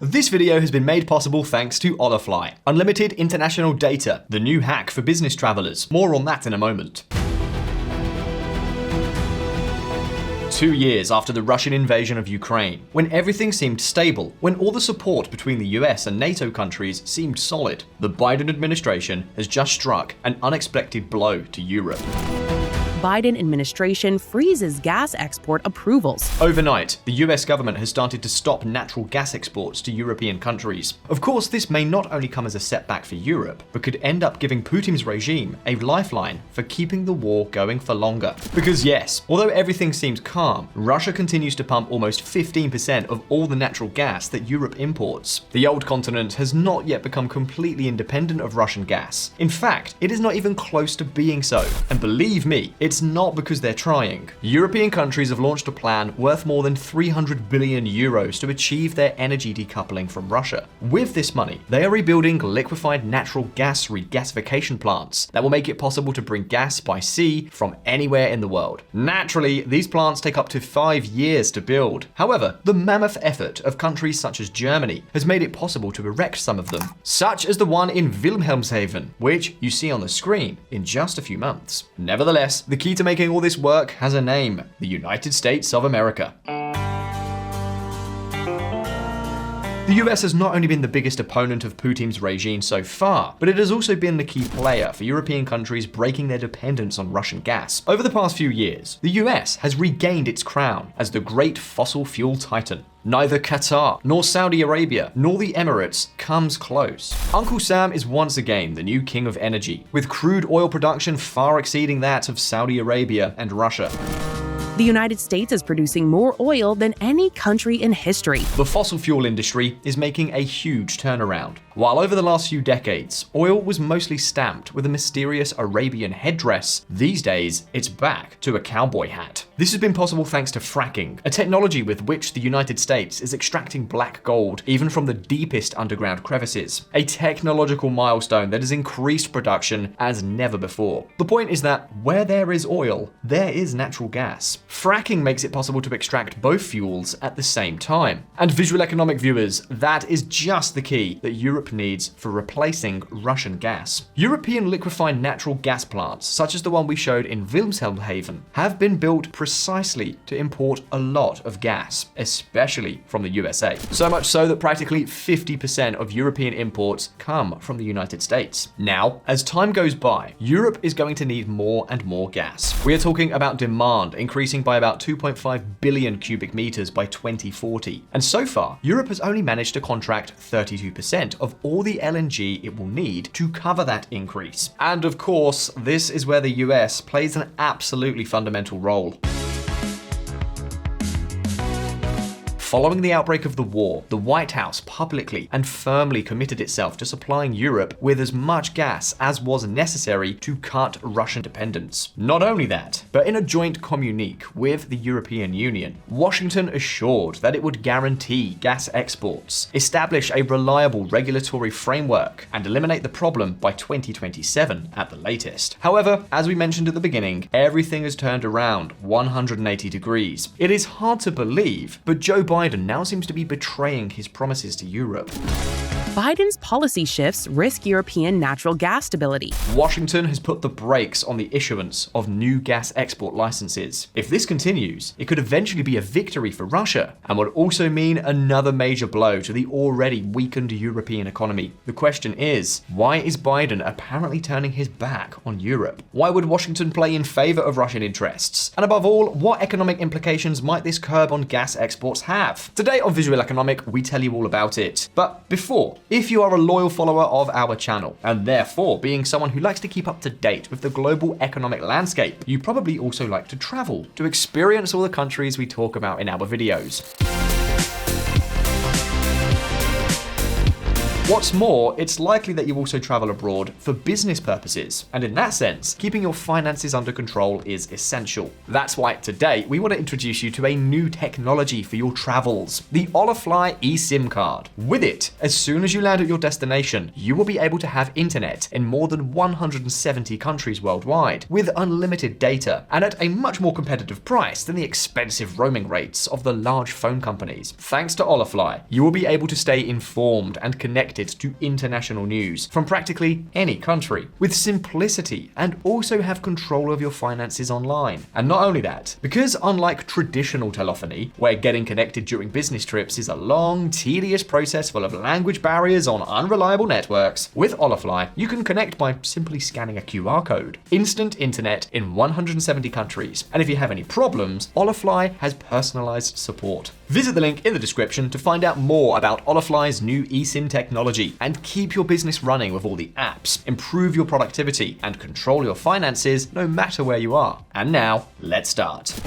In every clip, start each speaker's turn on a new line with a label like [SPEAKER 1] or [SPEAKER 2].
[SPEAKER 1] This video has been made possible thanks to Olafly, unlimited international data, the new hack for business travelers. More on that in a moment. 2 years after the Russian invasion of Ukraine, when everything seemed stable, when all the support between the US and NATO countries seemed solid, the Biden administration has just struck an unexpected blow to Europe.
[SPEAKER 2] Biden administration freezes gas export approvals.
[SPEAKER 1] Overnight, the US government has started to stop natural gas exports to European countries. Of course, this may not only come as a setback for Europe, but could end up giving Putin's regime a lifeline for keeping the war going for longer. Because yes, although everything seems calm, Russia continues to pump almost 15% of all the natural gas that Europe imports. The old continent has not yet become completely independent of Russian gas. In fact, it is not even close to being so. And believe me, it's not because they're trying. European countries have launched a plan worth more than 300 billion euros to achieve their energy decoupling from Russia. With this money, they are rebuilding liquefied natural gas regasification plants that will make it possible to bring gas by sea from anywhere in the world. Naturally, these plants take up to 5 years to build. However, the mammoth effort of countries such as Germany has made it possible to erect some of them, such as the one in Wilhelmshaven, which you see on the screen in just a few months. Nevertheless, the key to making all this work has a name: the United States of America. The US has not only been the biggest opponent of Putin's regime so far, but it has also been the key player for European countries breaking their dependence on Russian gas. Over the past few years, the US has regained its crown as the great fossil fuel titan. Neither Qatar, nor Saudi Arabia, nor the Emirates comes close. Uncle Sam is once again the new king of energy, with crude oil production far exceeding that of Saudi Arabia and Russia.
[SPEAKER 2] The United States is producing more oil than any country in history.
[SPEAKER 1] The fossil fuel industry is making a huge turnaround. While over the last few decades, oil was mostly stamped with a mysterious Arabian headdress, these days it's back to a cowboy hat. This has been possible thanks to fracking, a technology with which the United States is extracting black gold even from the deepest underground crevices, a technological milestone that has increased production as never before. The point is that where there is oil, there is natural gas. Fracking makes it possible to extract both fuels at the same time. And Visualeconomik viewers, that is just the key that Europe needs for replacing Russian gas. European liquefied natural gas plants, such as the one we showed in Wilhelmshaven, have been built precisely to import a lot of gas, especially from the USA. So much so that practically 50% of European imports come from the United States. Now, as time goes by, Europe is going to need more and more gas. We are talking about demand increasing by about 2.5 billion cubic meters by 2040. And so far, Europe has only managed to contract 32% of all the LNG it will need to cover that increase. And of course, this is where the US plays an absolutely fundamental role. Following the outbreak of the war, the White House publicly and firmly committed itself to supplying Europe with as much gas as was necessary to cut Russian dependence. Not only that, but in a joint communique with the European Union, Washington assured that it would guarantee gas exports, establish a reliable regulatory framework, and eliminate the problem by 2027 at the latest. However, as we mentioned at the beginning, everything has turned around 180 degrees. It is hard to believe, but Joe Biden now seems to be betraying his promises to Europe.
[SPEAKER 2] Biden's policy shifts risk European natural gas stability.
[SPEAKER 1] Washington has put the brakes on the issuance of new gas export licenses. If this continues, it could eventually be a victory for Russia and would also mean another major blow to the already weakened European economy. The question is, why is Biden apparently turning his back on Europe? Why would Washington play in favor of Russian interests? And above all, what economic implications might this curb on gas exports have? Today on Visualeconomik, we tell you all about it. But before, if you are a loyal follower of our channel, and therefore being someone who likes to keep up to date with the global economic landscape, you probably also like to travel, to experience all the countries we talk about in our videos. What's more, it's likely that you also travel abroad for business purposes, and in that sense, keeping your finances under control is essential. That's why today we want to introduce you to a new technology for your travels, the Olafly eSIM card. With it, as soon as you land at your destination, you will be able to have internet in more than 170 countries worldwide, with unlimited data, and at a much more competitive price than the expensive roaming rates of the large phone companies. Thanks to Olafly, you will be able to stay informed and connected to international news from practically any country with simplicity, and also have control of your finances online. And not only that, because unlike traditional telephony, where getting connected during business trips is a long, tedious process full of language barriers on unreliable networks, with Olafly, you can connect by simply scanning a QR code. Instant internet in 170 countries. And if you have any problems, Olafly has personalized support. Visit the link in the description to find out more about Olafly's new eSIM technology and keep your business running with all the apps, improve your productivity, and control your finances no matter where you are. And now, let's start.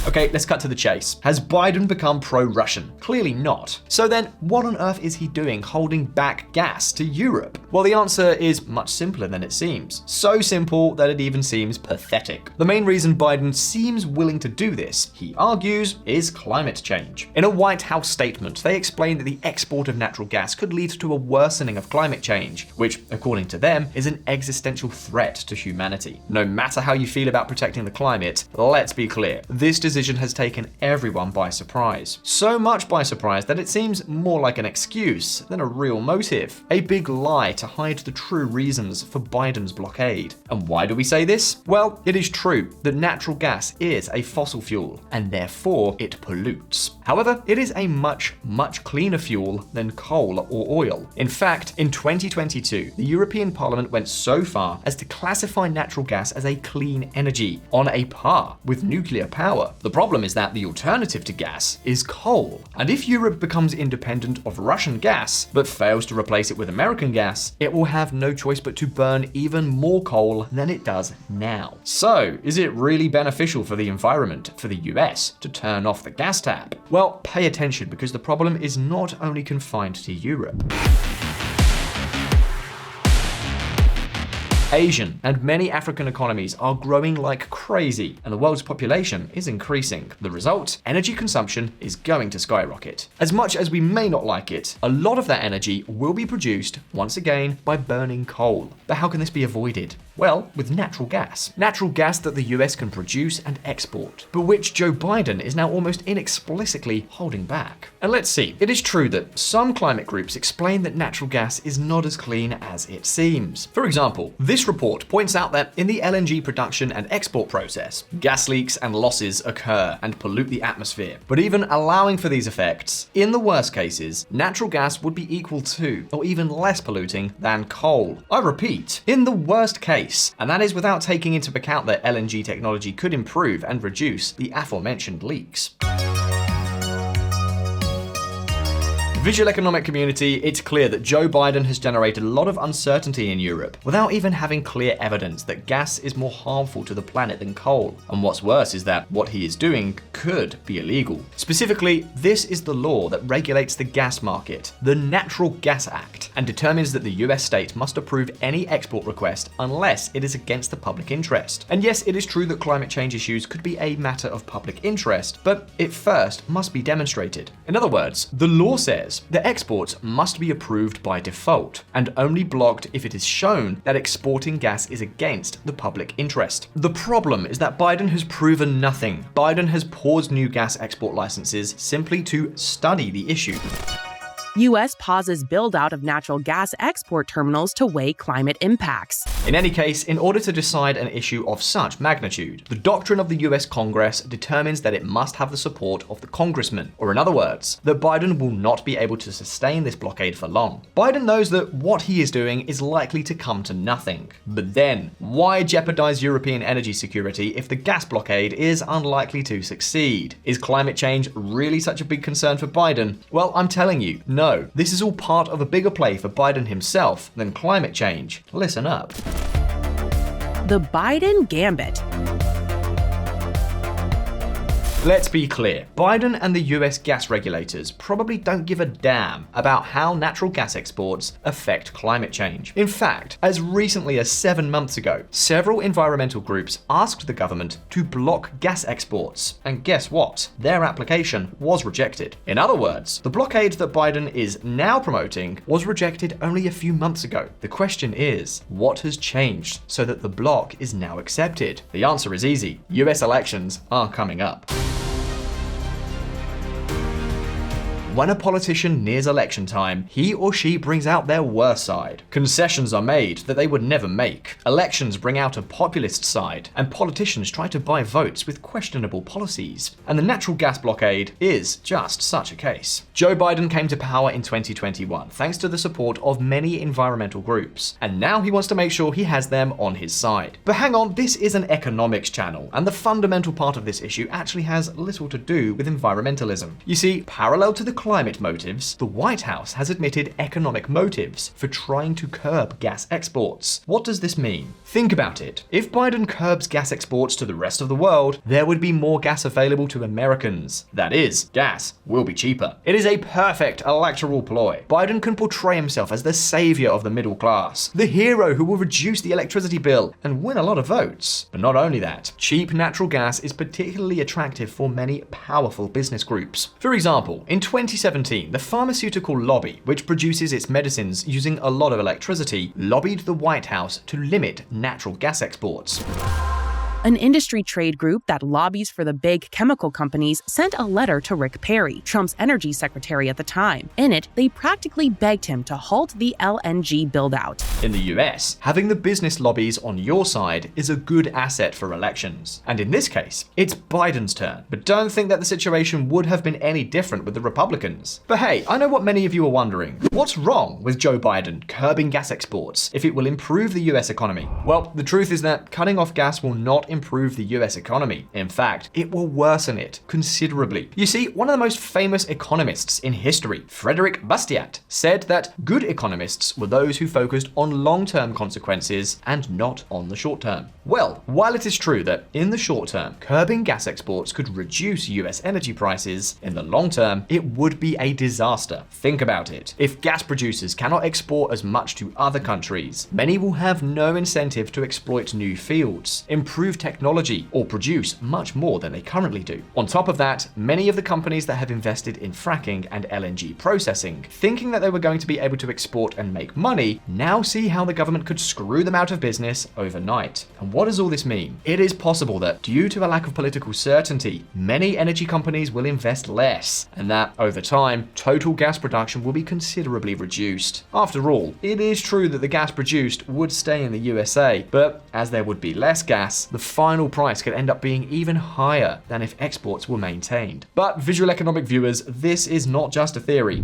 [SPEAKER 1] Okay, let's cut to the chase. Has Biden become pro-Russian? Clearly not. So then, what on earth is he doing holding back gas to Europe? Well, the answer is much simpler than it seems. So simple that it even seems pathetic. The main reason Biden seems willing to do this, he argues, is climate change. In a White House statement, they explained that the export of natural gas could lead to a worsening of climate change, which, according to them, is an existential threat to humanity. No matter how you feel about protecting the climate, let's be clear, this decision has taken everyone by surprise. So much by surprise that it seems more like an excuse than a real motive. A big lie to hide the true reasons for Biden's blockade. And why do we say this? Well, it is true that natural gas is a fossil fuel, and therefore it pollutes. However, it is a much cleaner fuel than coal or oil. In fact, in 2022, the European Parliament went so far as to classify natural gas as a clean energy, on a par with nuclear power. The problem is that the alternative to gas is coal. And if Europe becomes independent of Russian gas, but fails to replace it with American gas, it will have no choice but to burn even more coal than it does now. So, is it really beneficial for the environment for the US to turn off the gas tap? Well, pay attention, because the problem is not only confined to Europe. Asian and many African economies are growing like crazy, and the world's population is increasing. The result? Energy consumption is going to skyrocket. As much as we may not like it, a lot of that energy will be produced, once again, by burning coal. But how can this be avoided? Well, with natural gas. Natural gas that the US can produce and export, but which Joe Biden is now almost inexplicably holding back. And let's see, it is true that some climate groups explain that natural gas is not as clean as it seems. For example, this report points out that in the LNG production and export process, gas leaks and losses occur and pollute the atmosphere. But even allowing for these effects, in the worst cases, natural gas would be equal to, or even less polluting than coal. I repeat, in the worst case, and that is without taking into account that LNG technology could improve and reduce the aforementioned leaks. Visualeconomik community, it's clear that Joe Biden has generated a lot of uncertainty in Europe without even having clear evidence that gas is more harmful to the planet than coal. And what's worse is that what he is doing could be illegal. Specifically, this is the law that regulates the gas market, the Natural Gas Act, and determines that the US state must approve any export request unless it is against the public interest. And yes, it is true that climate change issues could be a matter of public interest, but it first must be demonstrated. In other words, the law says the exports must be approved by default, and only blocked if it is shown that exporting gas is against the public interest. The problem is that Biden has proven nothing. Biden has paused new gas export licenses simply to study the issue.
[SPEAKER 2] U.S. pauses build-out of natural gas export terminals to weigh climate impacts.
[SPEAKER 1] In any case, in order to decide an issue of such magnitude, the doctrine of the US Congress determines that it must have the support of the congressman, or in other words, that Biden will not be able to sustain this blockade for long. Biden knows that what he is doing is likely to come to nothing. But then, why jeopardize European energy security if the gas blockade is unlikely to succeed? Is climate change really such a big concern for Biden? Well, I'm telling you, no. This is all part of a bigger play for Biden himself than climate change. Listen up.
[SPEAKER 2] The Biden Gambit.
[SPEAKER 1] Let's be clear, Biden and the US gas regulators probably don't give a damn about how natural gas exports affect climate change. In fact, as recently as 7 months ago, several environmental groups asked the government to block gas exports, and guess what? Their application was rejected. In other words, the blockade that Biden is now promoting was rejected only a few months ago. The question is, what has changed so that the block is now accepted? The answer is easy. US elections are coming up. When a politician nears election time, he or she brings out their worst side. Concessions are made that they would never make. Elections bring out a populist side, and politicians try to buy votes with questionable policies. And the natural gas blockade is just such a case. Joe Biden came to power in 2021 thanks to the support of many environmental groups, and now he wants to make sure he has them on his side. But hang on, this is an economics channel, and the fundamental part of this issue actually has little to do with environmentalism. You see, parallel to the climate motives, the White House has admitted economic motives for trying to curb gas exports. What does this mean? Think about it. If Biden curbs gas exports to the rest of the world, there would be more gas available to Americans. That is, gas will be cheaper. It is a perfect electoral ploy. Biden can portray himself as the savior of the middle class, the hero who will reduce the electricity bill and win a lot of votes. But not only that, cheap natural gas is particularly attractive for many powerful business groups. For example, in 2017, the pharmaceutical lobby, which produces its medicines using a lot of electricity, lobbied the White House to limit natural gas exports.
[SPEAKER 2] An industry trade group that lobbies for the big chemical companies sent a letter to Rick Perry, Trump's energy secretary at the time. In it, they practically begged him to halt the LNG build-out.
[SPEAKER 1] In the US, having the business lobbies on your side is a good asset for elections. And in this case, it's Biden's turn. But don't think that the situation would have been any different with the Republicans. But hey, I know what many of you are wondering. What's wrong with Joe Biden curbing gas exports if it will improve the US economy? Well, the truth is that cutting off gas will not improve the US economy. In fact, it will worsen it considerably. You see, one of the most famous economists in history, Frederick Bastiat, said that good economists were those who focused on long-term consequences and not on the short term. Well, while it is true that in the short term, curbing gas exports could reduce US energy prices, in the long term, it would be a disaster. Think about it. If gas producers cannot export as much to other countries, many will have no incentive to exploit new fields, improve technology, or produce much more than they currently do. On top of that, many of the companies that have invested in fracking and LNG processing, thinking that they were going to be able to export and make money, now see how the government could screw them out of business overnight. And what does all this mean? It is possible that, due to a lack of political certainty, many energy companies will invest less, and that, over time, total gas production will be considerably reduced. After all, it is true that the gas produced would stay in the USA, but as there would be less gas, the final price could end up being even higher than if exports were maintained. But Visualeconomik viewers, this is not just a theory.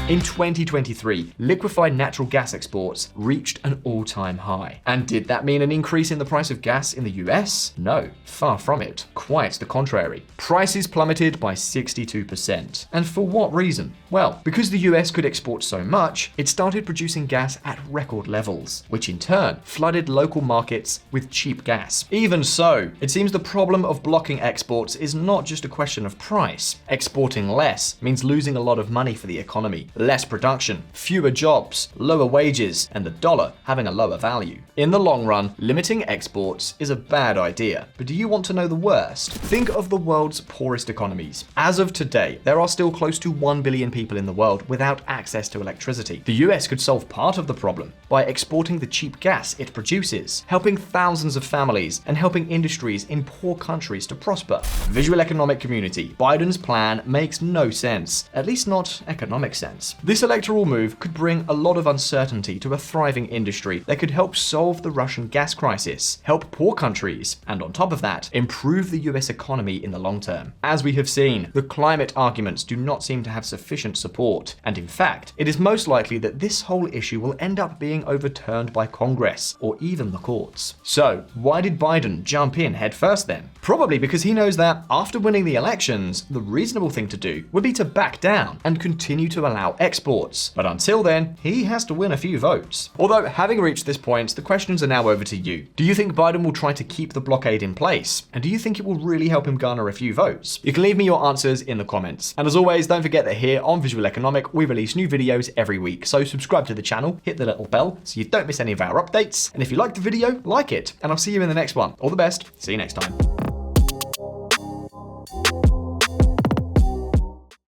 [SPEAKER 1] In 2023, liquefied natural gas exports reached an all-time high. And did that mean an increase in the price of gas in the US? No, far from it. Quite the contrary. Prices plummeted by 62%. And for what reason? Well, because the US could export so much, it started producing gas at record levels, which in turn flooded local markets with cheap gas. Even so, it seems the problem of blocking exports is not just a question of price. Exporting less means losing a lot of money for the economy. Less production, fewer jobs, lower wages, and the dollar having a lower value. In the long run, limiting exports is a bad idea. But do you want to know the worst? Think of the world's poorest economies. As of today, there are still close to 1 billion people in the world without access to electricity. The US could solve part of the problem by exporting the cheap gas it produces, helping thousands of families and helping industries in poor countries to prosper. Visualeconomik community, Biden's plan makes no sense, at least not economic sense. This electoral move could bring a lot of uncertainty to a thriving industry that could help solve the Russian gas crisis, help poor countries, and on top of that, improve the US economy in the long term. As we have seen, the climate arguments do not seem to have sufficient support, and in fact, it is most likely that this whole issue will end up being overturned by Congress or even the courts. So, why did Biden jump in head first then? Probably because he knows that after winning the elections, the reasonable thing to do would be to back down and continue to allow about exports. But until then, he has to win a few votes. Although, having reached this point, the questions are now over to you. Do you think Biden will try to keep the blockade in place? And do you think it will really help him garner a few votes? You can leave me your answers in the comments. And as always, don't forget that here on Visualeconomik, we release new videos every week. So subscribe to the channel, hit the little bell so you don't miss any of our updates. And if you liked the video, like it. And I'll see you in the next one. All the best. See you next time.